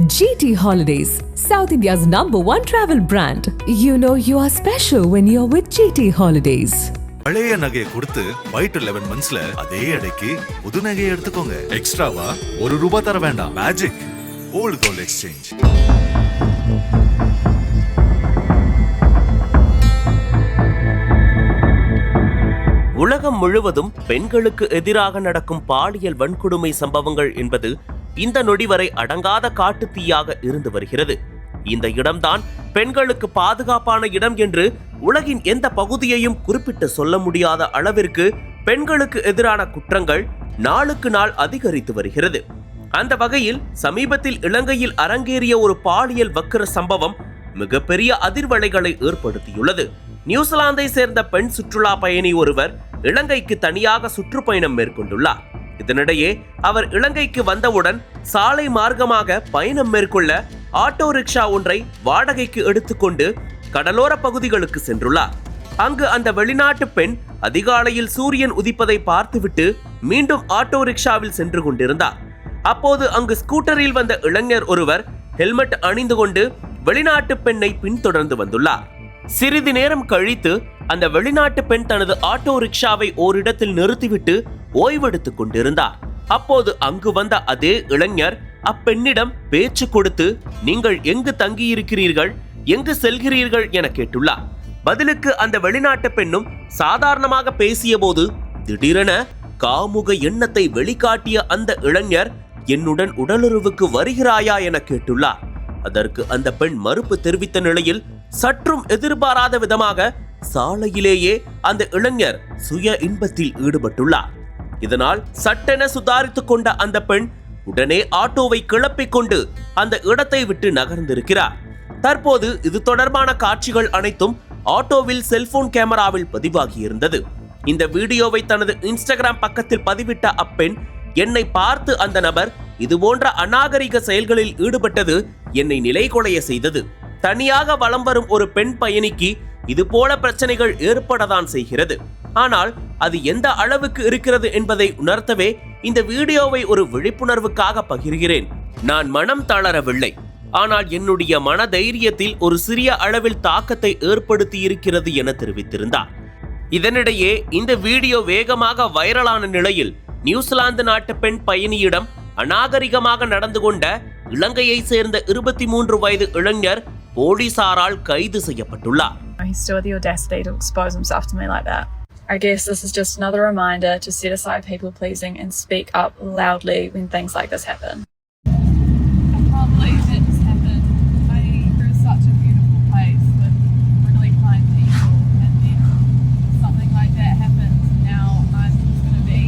GT Holidays, South India's #1 travel brand. You know you are special when you're with GT Holidays. பழைய நகையை கொடுத்து white 11 மந்த்ஸ்ல அதே எடைக்கு புது நகையை எடுத்துக்கோங்க. எக்ஸ்ட்ராவா ₹1 தர வேண்டாம். Magic old gold exchange. உலகம் முழுவதும் பெண்களுக்கு எதிராக நடக்கும் பாலியல் வன்கொடுமை சம்பவங்கள் என்பது இந்த நொடி வரை அடங்காத காட்டுத்தீயாக இருந்து வருகிறது. இந்த இடம்தான் பெண்களுக்கு பாதுகாப்பான இடம் என்று உலகின் எந்த பகுதியையும் குறிப்பிட்டு சொல்ல முடியாத அளவிற்கு பெண்களுக்கு எதிரான குற்றங்கள் நாளுக்கு நாள் அதிகரித்து வருகிறது. அந்த வகையில் சமீபத்தில் இலங்கையில் அரங்கேறிய ஒரு பாலியல் வக்கிர சம்பவம் மிகப்பெரிய அதிர்வலைகளை ஏற்படுத்தியுள்ளது. நியூசிலாந்தை சேர்ந்த பெண் சுற்றுலா பயணி ஒருவர் இலங்கைக்கு தனியாக சுற்றுப்பயணம் மேற்கொண்டுள்ளார். இதனிடையே அவர் இலங்கைக்கு வந்தவுடன் சாலை மார்க்கமாக பயணம் மேற்கொள்ள ஆட்டோ ரிக்ஷா ஒன்றை வாடகைக்கு எடுத்துக்கொண்டு கடலோர பகுதிகளுக்கு சென்றுள்ளார். அங்கு அந்த வெளிநாட்டு பெண் அதிகாலையில் சூரியன் உதிப்பதை பார்த்துவிட்டு மீண்டும் ஆட்டோ ரிக்ஷாவில் சென்று கொண்டிருந்தார். அப்போது அங்கு ஸ்கூட்டரில் வந்த இளைஞர் ஒருவர் ஹெல்மெட் அணிந்து கொண்டு வெளிநாட்டு பெண்ணை பின்தொடர்ந்து வந்துள்ளார். சிறிது நேரம் கழித்து அந்த வெளிநாட்டு பெண் தனது ஆட்டோ ரிக்ஷாவை ஓரிடத்தில் நிறுத்திவிட்டு ஓய்வெடுத்துக் கொண்டிருந்தார். அப்போது அங்கு வந்த அதே இளைஞர் அப்பெண்ணிடம் பேச்சு கொடுத்து, நீங்கள் எங்கு தங்கியிருக்கிறீர்கள், எங்கு செல்கிறீர்கள் என கேட்டுள்ளார். பதிலுக்கு அந்த வெளிநாட்டு பெண்ணும் சாதாரணமாக பேசிய போது திடீரென காமுக எண்ணத்தை வெளிக்காட்டிய அந்த இளைஞர், என்னுடன் உடலுறவுக்கு வருகிறாயா என கேட்டுள்ளார். அதற்கு அந்த பெண் மறுப்பு தெரிவித்த நிலையில் சற்றும் எதிர்பாராத விதமாக சாலையிலேயே அந்த இளைஞர் சுய இன்பத்தில் ஈடுபட்டுள்ளார். இதனால் சட்டென சுதாரித்துக் கொண்ட அந்த பெண் உடனே ஆட்டோவை கிளப்பிக் கொண்டு அந்த இடத்தை விட்டு நகர்ந்திருக்கிறார். தற்போது இது தொடர்பான காட்சிகள் அனைத்தும் ஆட்டோவில் செல்போன் கேமராவில் பதிவாகியிருந்தது. இந்த வீடியோவை தனது இன்ஸ்டாகிராம் பக்கத்தில் பதிவிட்ட அப்பெண், என்னை பார்த்து அந்த நபர் இதுபோன்ற அநாகரிக செயல்களில் ஈடுபட்டது என்னை நிலைகுலைய செய்தது. தனியாக வலம் வரும் ஒரு பெண் பயணிக்கு இது போல பிரச்சனைகள் ஏற்படத்தான் செய்கிறது. ஆனால் அது எந்த அளவுக்கு இருக்கிறது என்பதை உணர்த்தவே இந்த வீடியோவை ஒரு விழிப்புணர்வுக்காக பகிர்கிறேன். நான் மனம் தளரவில்லை, ஆனால் என்னுடைய மன தைரியத்தில் ஒரு சிறிய அளவில் தாக்கத்தை ஏற்படுத்தி இருக்கிறது என தெரிவித்திருந்தார். இதனிடையே இந்த வீடியோ வேகமாக வைரலான நிலையில் நியூசிலாந்து நாட்டு பெண் பயணியிடம் அநாகரிகமாக நடந்து கொண்ட இலங்கையை சேர்ந்த 23 வயது இளைஞர் போலீசாரால் கைது செய்யப்பட்டுள்ளார். He still had the audacity to expose himself to me like that. I guess this is just another reminder to set aside people pleasing and speak up loudly when things like this happen. I can't believe it just happened. Bali is such a beautiful place with really kind people, and then something like that happens. Now I'm just going to be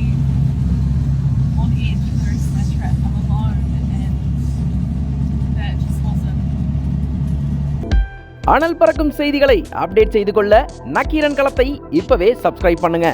on edge for the rest of my trip. I'm alone, and that just wasn't. அனல் பறக்கும் செய்திகளை update செய்து கொள்ள நக்கீரன் களத்தை இப்பவே subscribe பண்ணுங்க.